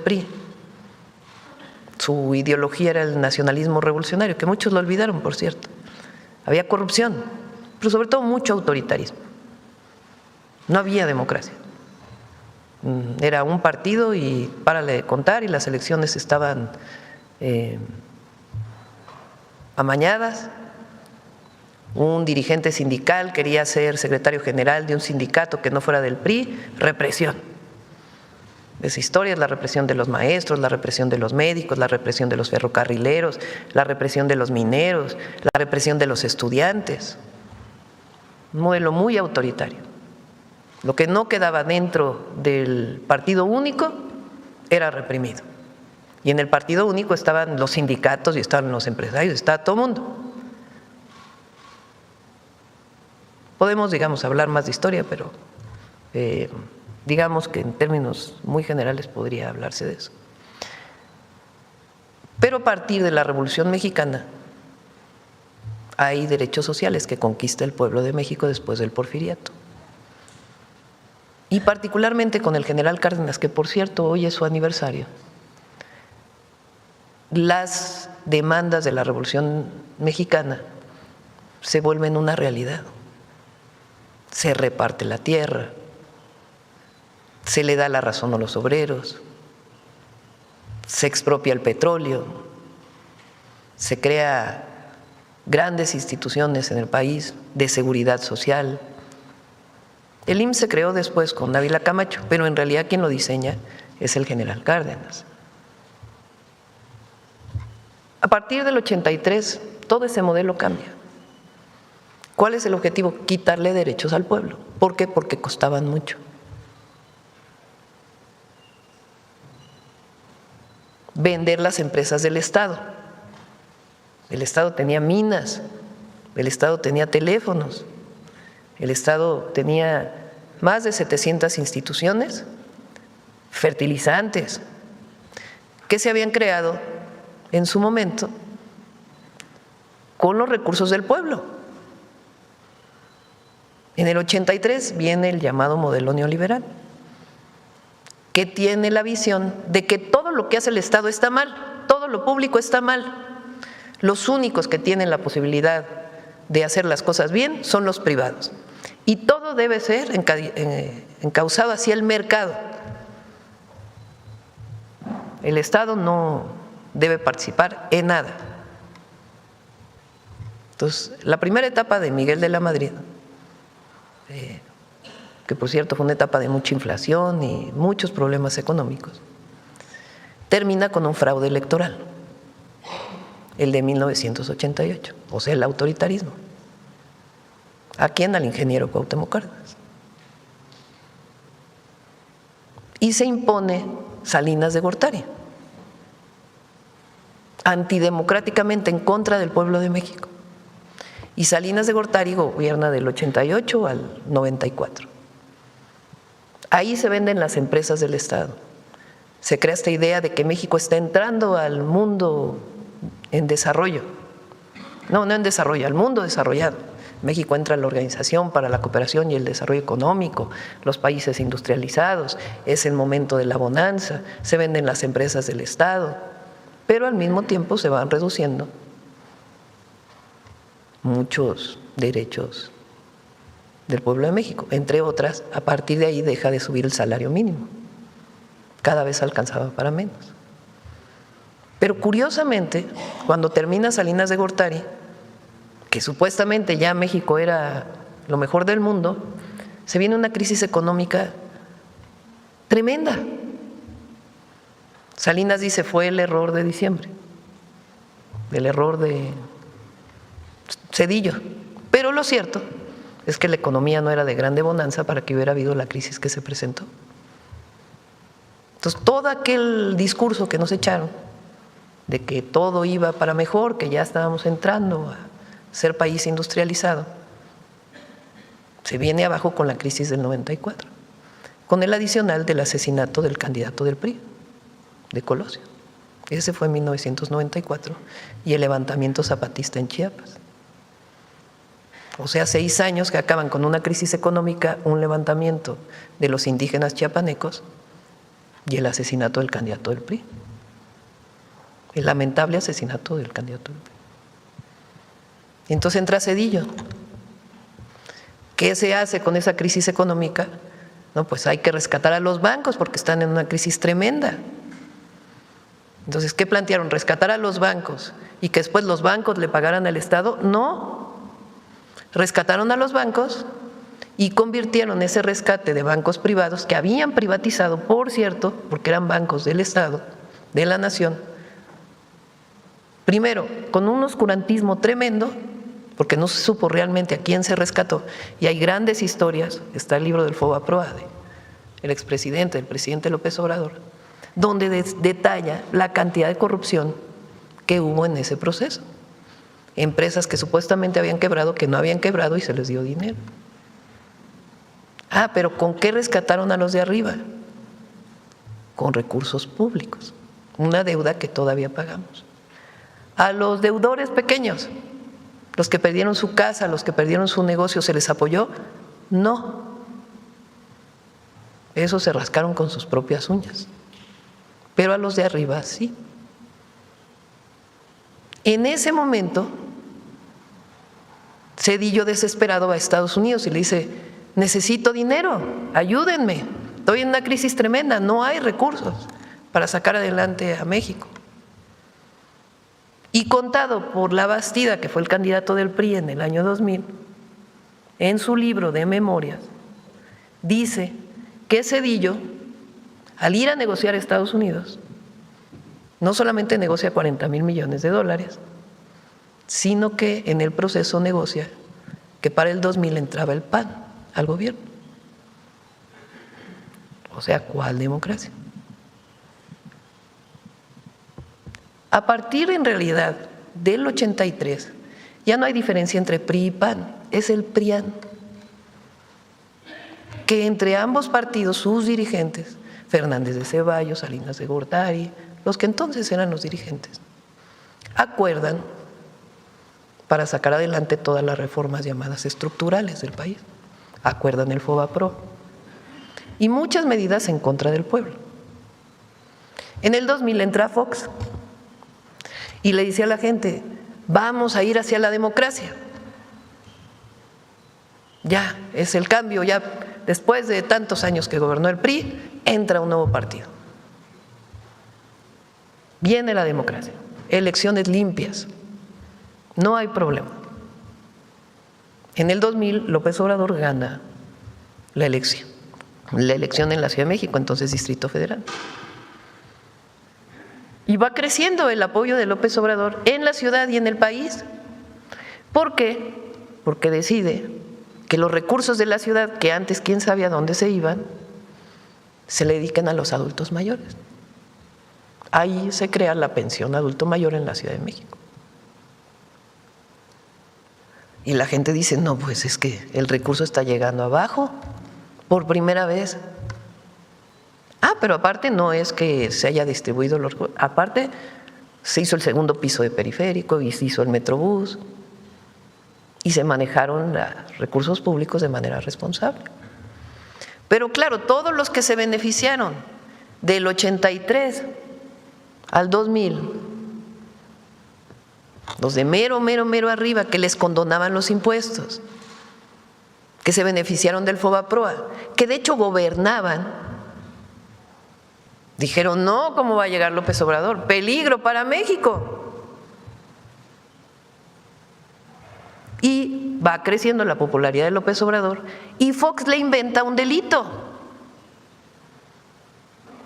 PRI. Su ideología era el nacionalismo revolucionario, que muchos lo olvidaron, por cierto. Había corrupción, pero sobre todo mucho autoritarismo. No había democracia. Era un partido y párale de contar, y las elecciones estaban amañadas. Un dirigente sindical quería ser secretario general de un sindicato que no fuera del PRI, represión. Esa historia es la represión de los maestros, la represión de los médicos, la represión de los ferrocarrileros, la represión de los mineros, la represión de los estudiantes. Un modelo muy autoritario. Lo que no quedaba dentro del partido único era reprimido. Y en el partido único estaban los sindicatos y estaban los empresarios, estaba todo el mundo. Podemos, digamos, hablar más de historia, pero digamos que en términos muy generales podría hablarse de eso. Pero a partir de la Revolución Mexicana hay derechos sociales que conquista el pueblo de México después del Porfiriato. Y particularmente con el general Cárdenas, que por cierto hoy es su aniversario, las demandas de la Revolución Mexicana se vuelven una realidad. Se reparte la tierra, se le da la razón a los obreros, se expropia el petróleo, se crea grandes instituciones en el país de seguridad social. El IMSS se creó después con Ávila Camacho, pero en realidad quien lo diseña es el general Cárdenas. A partir del 83, todo ese modelo cambia. ¿Cuál es el objetivo? Quitarle derechos al pueblo. ¿Por qué? Porque costaban mucho. Vender las empresas del Estado. El Estado tenía minas, el Estado tenía teléfonos, el Estado tenía más de 700 instituciones, fertilizantes, que se habían creado en su momento con los recursos del pueblo. En el 83 viene el llamado modelo neoliberal, que tiene la visión de que todo lo que hace el Estado está mal, todo lo público está mal. Los únicos que tienen la posibilidad de hacer las cosas bien son los privados. Y todo debe ser encauzado hacia el mercado. El Estado no debe participar en nada. Entonces, la primera etapa de Miguel de la Madrid, que por cierto fue una etapa de mucha inflación y muchos problemas económicos, termina con un fraude electoral, el de 1988, o sea, el autoritarismo. ¿A quién? Al ingeniero Cuauhtémoc Cárdenas. Y se impone Salinas de Gortari, antidemocráticamente en contra del pueblo de México. Y Salinas de Gortari gobierna del 88 al 94. Ahí se venden las empresas del Estado. Se crea esta idea de que México está entrando al mundo en desarrollo. No en desarrollo, al mundo desarrollado. México entra a la Organización para la Cooperación y el Desarrollo Económico, los países industrializados, es el momento de la bonanza, se venden las empresas del Estado, pero al mismo tiempo se van reduciendo muchos derechos del pueblo de México. Entre otras, a partir de ahí deja de subir el salario mínimo, cada vez alcanzaba para menos. Pero curiosamente, cuando termina Salinas de Gortari, que supuestamente ya México era lo mejor del mundo, se viene una crisis económica tremenda. Salinas dice, fue el error de diciembre, el error de Zedillo, pero lo cierto es que la economía no era de grande bonanza para que hubiera habido la crisis que se presentó. Entonces, todo aquel discurso que nos echaron de que todo iba para mejor, que ya estábamos entrando a ser país industrializado, se viene abajo con la crisis del 94, con el adicional del asesinato del candidato del PRI, de Colosio. Ese fue en 1994, y el levantamiento zapatista en Chiapas. O sea, 6 años que acaban con una crisis económica, un levantamiento de los indígenas chiapanecos, y el asesinato del candidato del PRI. El lamentable asesinato del candidato del PRI. Entonces entra Zedillo. ¿Qué se hace con esa crisis económica? No, pues hay que rescatar a los bancos porque están en una crisis tremenda. Entonces, ¿qué plantearon? ¿Rescatar a los bancos y que después los bancos le pagaran al Estado? No. Rescataron a los bancos y convirtieron ese rescate de bancos privados que habían privatizado, por cierto, porque eran bancos del Estado, de la nación, primero, con un oscurantismo tremendo, porque no se supo realmente a quién se rescató, y hay grandes historias, está el libro del Fobaproa, el expresidente, el presidente López Obrador, donde detalla la cantidad de corrupción que hubo en ese proceso. Empresas que supuestamente habían quebrado, que no habían quebrado y se les dio dinero. Ah, pero ¿con qué rescataron a los de arriba? Con recursos públicos, una deuda que todavía pagamos. A los deudores pequeños, los que perdieron su casa, los que perdieron su negocio, ¿se les apoyó? No. Esos se rascaron con sus propias uñas. Pero a los de arriba sí. En ese momento, Zedillo desesperado va a Estados Unidos y le dice: necesito dinero, ayúdenme, estoy en una crisis tremenda, no hay recursos para sacar adelante a México. Y contado por Labastida, que fue el candidato del PRI en el año 2000, en su libro de memorias, dice que Zedillo, al ir a negociar a Estados Unidos, no solamente negocia 40,000 millones de dólares, sino que en el proceso negocia que para el 2000 entraba el PAN al gobierno. O sea, ¿cuál democracia? A partir, en realidad, del 83, ya no hay diferencia entre PRI y PAN, es el PRIAN, que entre ambos partidos, sus dirigentes, Fernández de Ceballos, Salinas de Gortari, los que entonces eran los dirigentes, acuerdan para sacar adelante todas las reformas llamadas estructurales del país. Acuerdan el Fobaproa y muchas medidas en contra del pueblo. En el 2000 entra Fox y le dice a la gente: vamos a ir hacia la democracia. Ya es el cambio, ya después de tantos años que gobernó el PRI, entra un nuevo partido. Viene la democracia, elecciones limpias, no hay problema. En el 2000 López Obrador gana la elección en la Ciudad de México, entonces Distrito Federal. Y va creciendo el apoyo de López Obrador en la ciudad y en el país. ¿Por qué? Porque decide que los recursos de la ciudad, que antes quién sabe a dónde se iban, se le dediquen a los adultos mayores. Ahí se crea la pensión adulto mayor en la Ciudad de México. Y la gente dice: no, pues es que el recurso está llegando abajo por primera vez. Ah, pero aparte no es que se haya distribuido los recursos, aparte se hizo el segundo piso de periférico y se hizo el Metrobús y se manejaron los recursos públicos de manera responsable. Pero claro, todos los que se beneficiaron del 83 al 2000, los de mero arriba, que les condonaban los impuestos, que se beneficiaron del Fobaproa, que de hecho gobernaban, dijeron: no, ¿cómo va a llegar López Obrador? Peligro para México. Y va creciendo la popularidad de López Obrador y Fox le inventa un delito.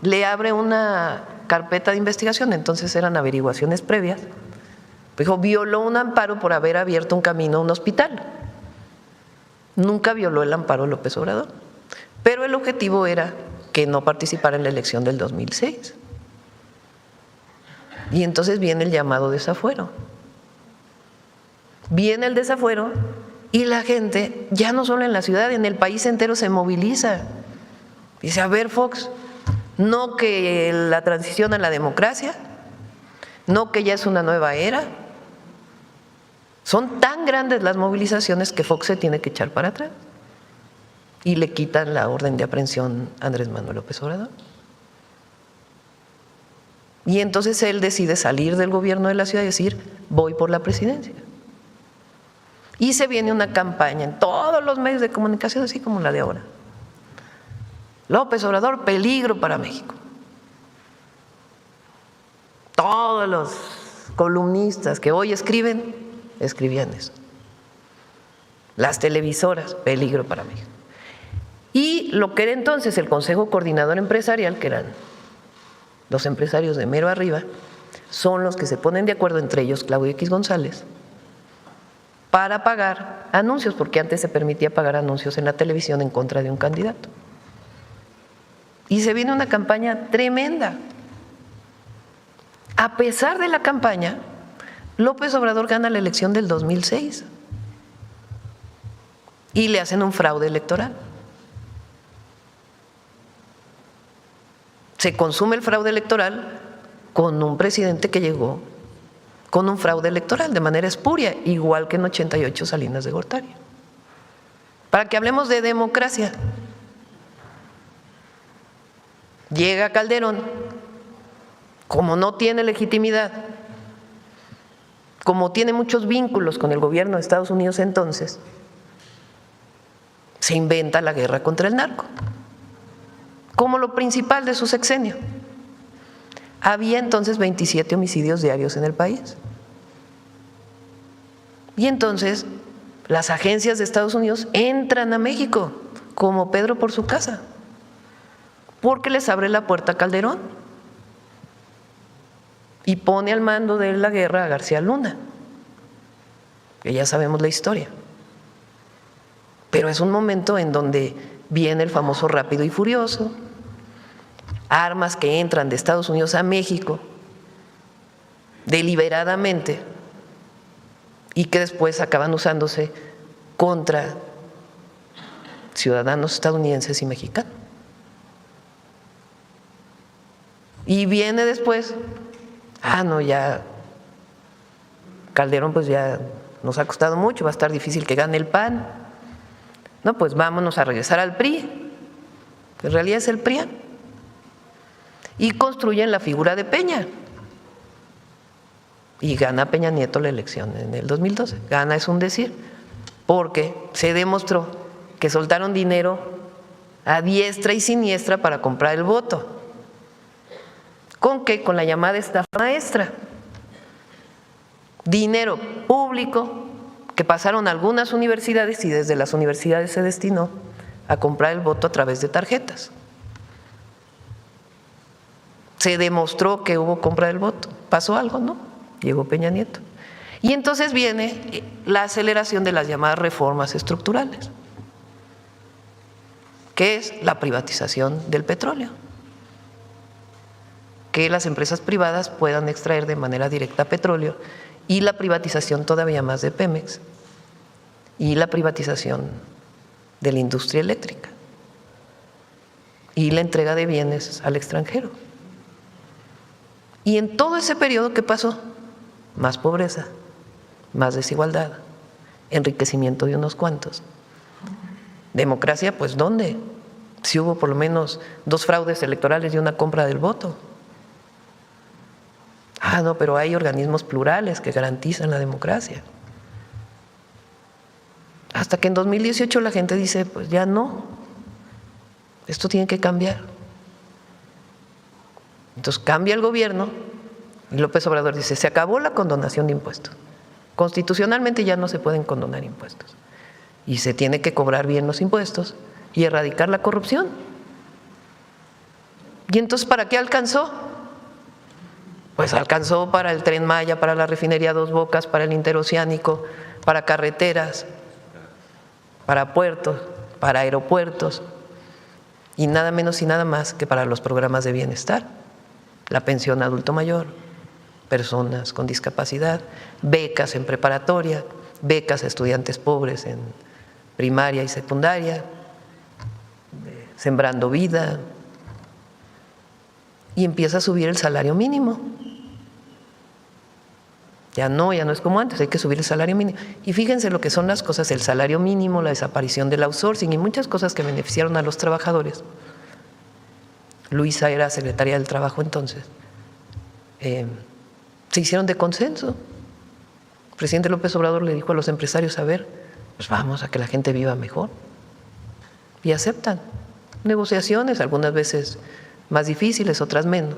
Le abre una carpeta de investigación, entonces eran averiguaciones previas. Dijo: violó un amparo por haber abierto un camino a un hospital. Nunca violó el amparo de López Obrador, pero el objetivo era que no participara en la elección del 2006. Y entonces viene el llamado desafuero. Viene el desafuero y la gente, ya no solo en la ciudad, en el país entero se moviliza. Dice: a ver, Fox, no que la transición a la democracia, no que ya es una nueva era. Son tan grandes las movilizaciones que Fox se tiene que echar para atrás y le quitan la orden de aprehensión a Andrés Manuel López Obrador. Y entonces él decide salir del gobierno de la ciudad y decir, voy por la presidencia. Y se viene una campaña en todos los medios de comunicación, así como la de ahora. López Obrador, peligro para México. Todos los columnistas que hoy escriben, escribían eso. Las televisoras, peligro para México. Y lo que era entonces el Consejo Coordinador Empresarial, que eran los empresarios de mero arriba, son los que se ponen de acuerdo, entre ellos Claudio X González, para pagar anuncios, porque antes se permitía pagar anuncios en la televisión en contra de un candidato. Y se viene una campaña tremenda. A pesar de la campaña, López Obrador gana la elección del 2006 y le hacen un fraude electoral. Se consume el fraude electoral con un presidente que llegó con un fraude electoral de manera espuria, igual que en 88 Salinas de Gortari. Para que hablemos de democracia, llega Calderón, como no tiene legitimidad, como tiene muchos vínculos con el gobierno de Estados Unidos entonces, se inventa la guerra contra el narco como lo principal de su sexenio. Había entonces 27 homicidios diarios en el país. Y entonces las agencias de Estados Unidos entran a México como Pedro por su casa, porque les abre la puerta a Calderón y pone al mando de la guerra a García Luna, que ya sabemos la historia. Pero es un momento en donde viene el famoso Rápido y Furioso, armas que entran de Estados Unidos a México deliberadamente y que después acaban usándose contra ciudadanos estadounidenses y mexicanos. Y viene después, no, ya Calderón pues ya nos ha costado mucho, va a estar difícil que gane el PAN. No, pues vámonos a regresar al PRI, que en realidad es el PRIAN. Y construyen la figura de Peña. Y gana Peña Nieto la elección en el 2012. Gana es un decir, porque se demostró que soltaron dinero a diestra y siniestra para comprar el voto. ¿Con qué? Con la llamada estafa maestra. Dinero público que pasaron a algunas universidades y desde las universidades se destinó a comprar el voto a través de tarjetas. Se demostró que hubo compra del voto. ¿Pasó algo? No. Llegó Peña Nieto. Y entonces viene la aceleración de las llamadas reformas estructurales, que es la privatización del petróleo. Que las empresas privadas puedan extraer de manera directa petróleo y la privatización todavía más de Pemex y la privatización de la industria eléctrica y la entrega de bienes al extranjero. Y en todo ese periodo, ¿qué pasó? Más pobreza, más desigualdad, enriquecimiento de unos cuantos. Democracia, pues ¿dónde? Si hubo por lo menos 2 fraudes electorales y una compra del voto. No, pero hay organismos plurales que garantizan la democracia. Hasta que en 2018 la gente dice, pues ya no, esto tiene que cambiar. Entonces cambia el gobierno y López Obrador dice, se acabó la condonación de impuestos. Constitucionalmente ya no se pueden condonar impuestos. Y se tiene que cobrar bien los impuestos y erradicar la corrupción. ¿Y entonces para qué alcanzó? Pues alcanzó para el Tren Maya, para la refinería Dos Bocas, para el interoceánico, para carreteras, para puertos, para aeropuertos y nada menos y nada más que para los programas de bienestar, la pensión adulto mayor, personas con discapacidad, becas en preparatoria, becas a estudiantes pobres en primaria y secundaria, Sembrando Vida, y empieza a subir el salario mínimo. Ya no es como antes, hay que subir el salario mínimo. Y fíjense lo que son las cosas, el salario mínimo, la desaparición del outsourcing y muchas cosas que beneficiaron a los trabajadores. Luisa era secretaria del Trabajo entonces. se hicieron de consenso. El presidente López Obrador le dijo a los empresarios, a ver, pues vamos a que la gente viva mejor. Y aceptan negociaciones, algunas veces más difíciles, otras menos.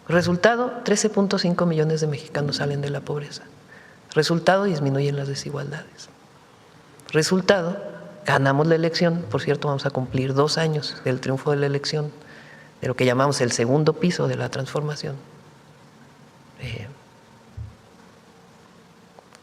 Resultado, 13.5 millones de mexicanos salen de la pobreza. Resultado, disminuyen las desigualdades. Resultado, ganamos la elección. Por cierto, vamos a cumplir 2 años del triunfo de la elección, de lo que llamamos el segundo piso de la transformación.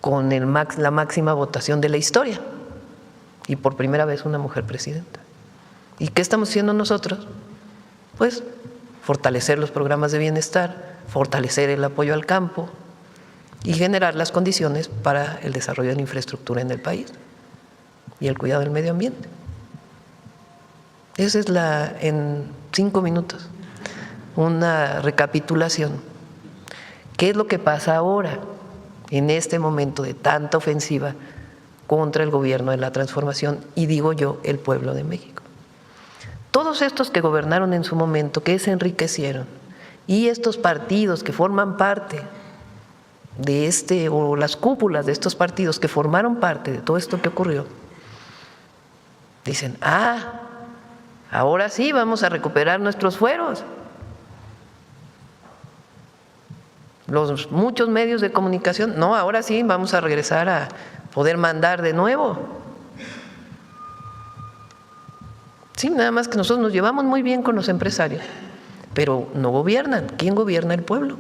Con la máxima votación de la historia y por primera vez una mujer presidenta. ¿Y qué estamos haciendo nosotros? Pues fortalecer los programas de bienestar, fortalecer el apoyo al campo y generar las condiciones para el desarrollo de la infraestructura en el país y el cuidado del medio ambiente. Esa es en 5 minutos, una recapitulación. ¿Qué es lo que pasa ahora, en este momento de tanta ofensiva contra el gobierno de la transformación y digo yo, el pueblo de México? Todos estos que gobernaron en su momento, que se enriquecieron, y estos partidos que forman parte de o las cúpulas de estos partidos que formaron parte de todo esto que ocurrió, dicen, ahora sí vamos a recuperar nuestros fueros. Los muchos medios de comunicación, no, ahora sí vamos a regresar a poder mandar de nuevo. Sí, nada más que nosotros nos llevamos muy bien con los empresarios, pero no gobiernan. ¿Quién gobierna? El pueblo.